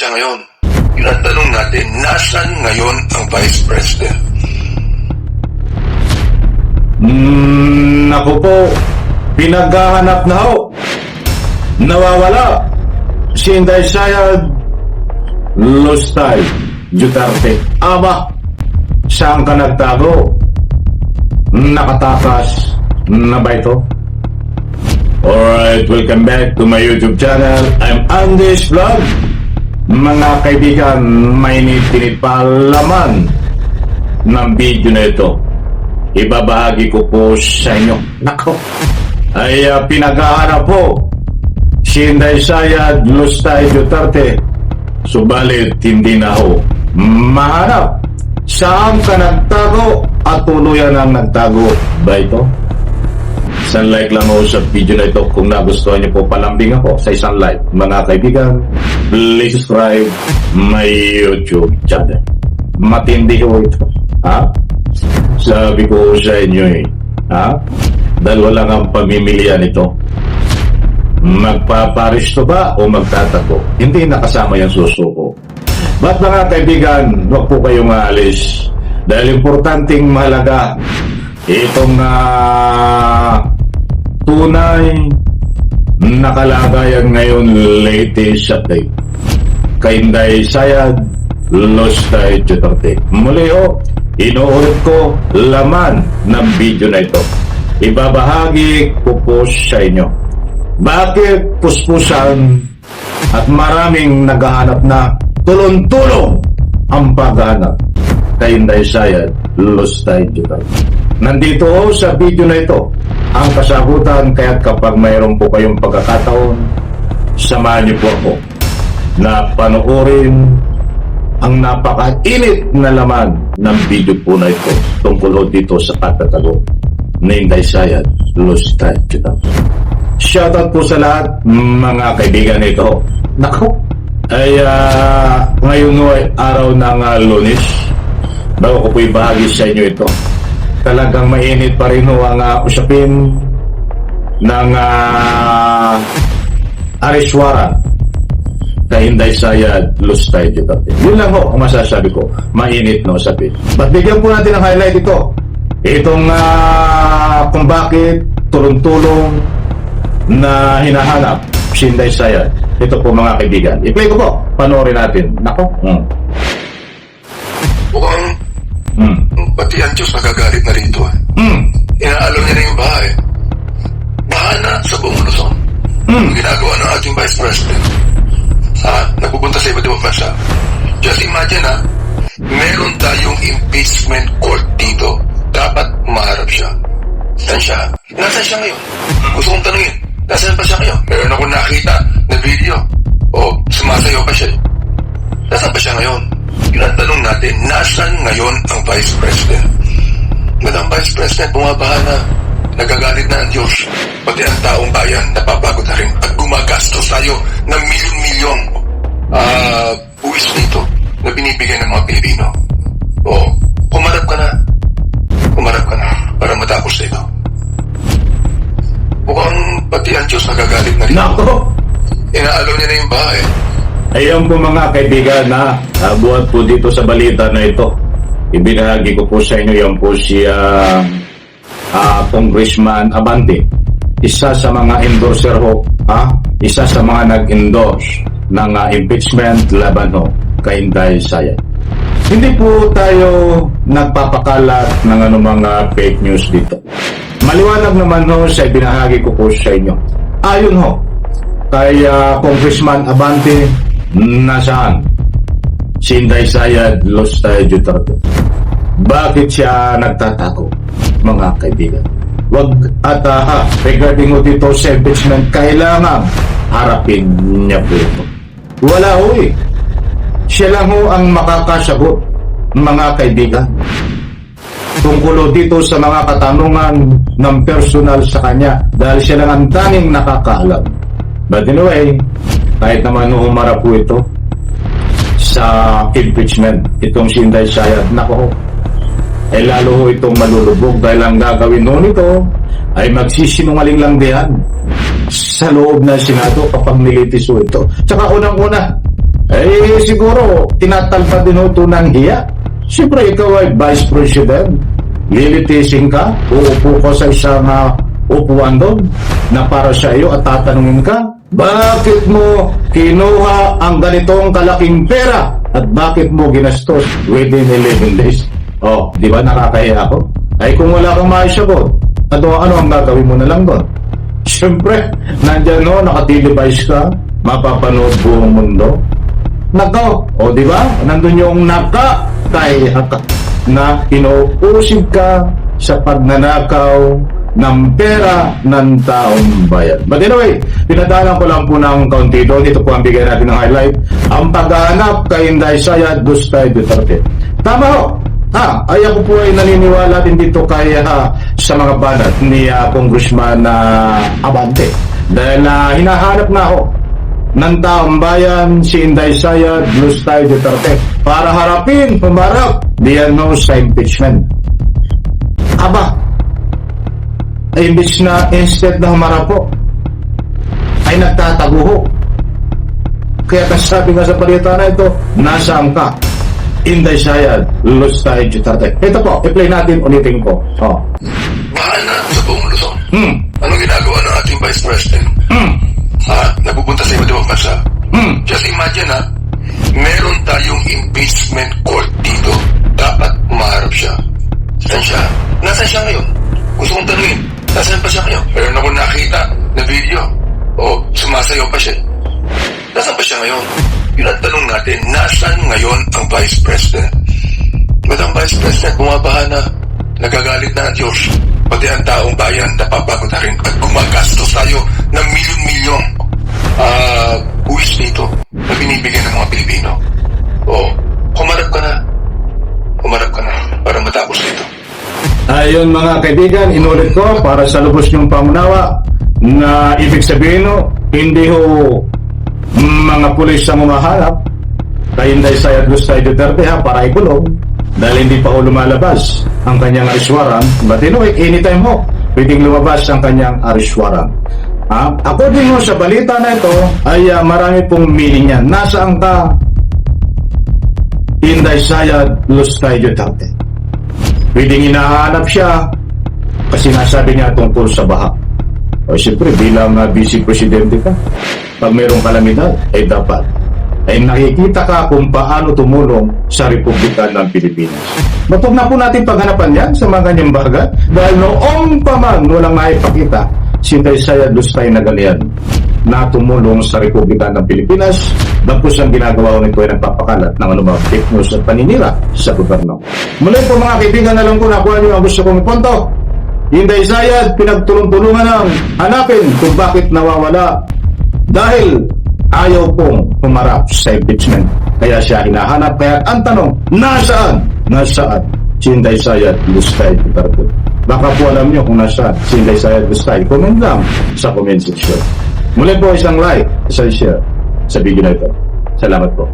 siya ngayon? Yun ang tanong natin, nasaan ngayon ang Vice President? Naku po, pinaghahanap na ho. Nawawala si Inday Sayad Lustay Duterte. Aba, saan ka nagtago? Nakatakas na ba ito? Alright, welcome back to my YouTube channel. I'm Andy's Vlog. Mga kaibigan, mainit-init pa laman ng video na ito. Ibabahagi ko po sa inyo. Nako, ay pinaghahanap po si Inday Sayad Lustay Duterte. Subalit hindi na ho mahanap. Saan ka nagtago at tuluyan ang nagtago ba ito? Isang like lang ho sa video na ito. Kung nagustuhan niyo po, palambing ako sa isang like. Mga kaibigan, please subscribe my YouTube channel. Matindi ho ito. Ha? Sabi ko sa inyo ha? Dahil wala ang pamimilian ito. Magpaparisto ba o magtatago? Hindi nakasama yung susuko. Ba't mga kaibigan, huwag po kayong aalis. Dahil importanteng mahalaga itong tunay na kalagayan ngayon, latest update kay Inday Sayad Lustay Duterte. Muli ho, inuulit ko laman ng video na ito. Ibabahagi ko po sa inyo. Bakit puspusan at maraming naghahanap na tulong-tulong ang paghahanap kay Inday Sayad Lustay Duterte? Nandito ho sa video na ito ang kasagutan, kaya kapag mayroon po kayong pagkakataon, samahan niyo po ako na panoorin ang napakainit na laman ng video po na ito tungkol dito sa pagtatago ni Inday Sayad Lustay Duterte. Shoutout po sa lahat mga kaibigan nito. Nako, ay ngayon ay araw ng Lunes. Bago ko po ibahagi sa inyo ito, talagang mainit pa rin ho ang usapin ng arrest warrant kay Inday Sayad Lustay Duterte. Yun lang ho ang masasabi ko. Mainit na usapin. But bigyan po natin ng highlight ito. Itong kung bakit tulong-tulong na hinahanap si Inday Sayad. Ito po mga kaibigan. I-play ko po. Panoorin natin. Nako. Mukhang pati ang Diyos nagagalit na rito. Inaalon niya na yung bahay. Bahana sa buong Luzon. Ginagawa ng ating Vice President. Nagpupunta sa iba't ibang bansa. Just imagine meron tayong impeachment court dito. Dapat maharap siya. Saan siya? Nasaan siya ngayon? Gusto kong tanungin. Nasaan pa siya ngayon? Meron akong nakita na video. Sumasayaw pa siya. Nasaan pa siya ngayon? Yun ang tanong natin, nasaan ngayon ang Vice President? Madam Vice President, bumabaha na. Nagagalit na ang Diyos. Pati ang taong bayan, napapagod na rin. At gumagastos tayo ng milyon-milyon buwis nito na binibigay ng mga Pilipino. Kumarap ka na. Kumarap ka na para matapos nito. Mukhang pati ang Diyos nagagalit na rin. Nako! Inaalaw niya na yung bahay. Ayan po mga kaibigan buhat po dito sa balita na ito. Ibinahagi ko po sa inyo yan po si Congressman Abante. Isa sa mga endorser ho, isa sa mga nag-endorse ng impeachment laban ho kay Inday Sayad. Hindi po tayo nagpapakalat ng mga fake news dito. Maliwanag naman ho sa ibinahagi ko po sa inyo. Ayon ho kay Congressman Abante, nasaan si Inday Sayad Lustay Duterte? Bakit siya nagtatago, mga kaibigan? Wag regarding mo dito sa impeachment, kailangan harapin niya po ito. Wala ho siya lang ho ang makakasagot, mga kaibigan, tungkol dito sa mga katanungan ng personal sa kanya, dahil siya lang ang tanging nakakaalam. But anyway, kahit naman humarap po ito sa impeachment, itong si Inday Sayad, nako, lalo ho itong malulubog dahil ang gagawin noon ito ay magsisinungaling lang diyan sa loob ng Senado kapag nilitis ho ito. Tsaka unang-una, Eh, siguro, tinatalpad din ho ito ng hiya. Siyempre, ikaw ay Vice President. Lilitising ka, uupo ka sa isang upuan doon na para sa iyo at tatanungin ka, bakit mo kinuha ang ganitong kalaking pera at bakit mo ginastos within 11 days? Oh, di ba nakakahiya ako? Ay kung wala kang maisagot, ano ang gagawin mo na lang doon? Siyempre, nandyan no, nakatelevice ka, mapapanood buong mundo. Nako, o di ba? Nandun yung nakakaya ka na inuusig ka sa pagnanakaw ng pera ng taong bayan. But anyway, pinadalan ko lang po ng kaunti doon. Ito po ang bigay natin ng highlight. Ang paghahanap kay Inday Sara Dustay Duterte. Tama ho. Ay ako po ay naniniwala din dito kay sa mga banat ni Congressman Abante. Dahil hinahanap na ho ng taong bayan si Inday Sara Dustay Duterte para harapin, pumarap diyan no sa impeachment. Aba, instead na humarap po, ay nagtatago ho. Kaya sabi nga sa balita na ito, nasaan ka? Inday Sara Dustay Duterte. Ito po, i-play natin, ulitin ko. Mahal na sa buong Luzon. Anong ginagawa ng ating Vice President? Napupunta sa iba't ibang bansa. Just imagine meron tayong impeachment court dito. Dapat umaharap siya. Saan siya? Nasaan siya ngayon? Gusto kong tanungin, nasaan pa siya ngayon? Meron ako nakita na video. Sumasayaw pa siya. Nasaan pa siya ngayon? Yun ang tanong natin, nasaan ngayon ang Vice President? Ba't ang Vice President bumabaha na? Nagagalit na ang Diyos. Pati ang taong bayan napapagod na rin at gumagastos tayo ng milyon-milyon buwis dito na binibigyan ng mga Pilipino. Humarap ka na. Humarap ka na para matapos dito. Ayun mga kaibigan, inulit ko para sa lubos niyong pamunawa na ibig sabihin hindi ho mga pulis ang umahanap kay Inday Sara Dustay Duterte para ikulong dahil hindi pa ho lumalabas ang kanyang arrest warrant. But anyway, anytime ho pwedeng lumabas ang kanyang arrest warrant. According ho sa balita na ito ay marami pong meaning yan. Nasaan ka, Inday Sara Dustay Duterte? Pwedeng hinahanap siya kasi nasabi niya tungkol sa baha. Siyempre, bilang vice presidente ka, pag mayroong kalamidad, ay dapat ay nakikita ka kung paano tumulong sa Republika ng Pilipinas. Huwag na po natin paghanapan yan sa mga ganyang bagay dahil noong pa man walang maipakita si Inday Sara Dustay na ganyan na tumulong sa Republika ng Pilipinas. Tapos ang ginagawa nito ay nagpapakalat ng anumang fake news at paninira sa gobyerno. Muli po mga kaibigan, alam ko na kung ano ang gusto kong ipunto. Inday Sara, pinagtulong-tulungan ng hanapin kung bakit nawawala dahil ayaw pong humarap sa impeachment. Kaya siya hinahanap. Kaya ang tanong, nasaan? Nasaan si Inday Sara Dustay Duterte? Baka po alam nyo kung nasaan si Inday Sara Dustay. Comment lang sa comment section. Muli po isang like, isang share sa video na ito. Salamat po.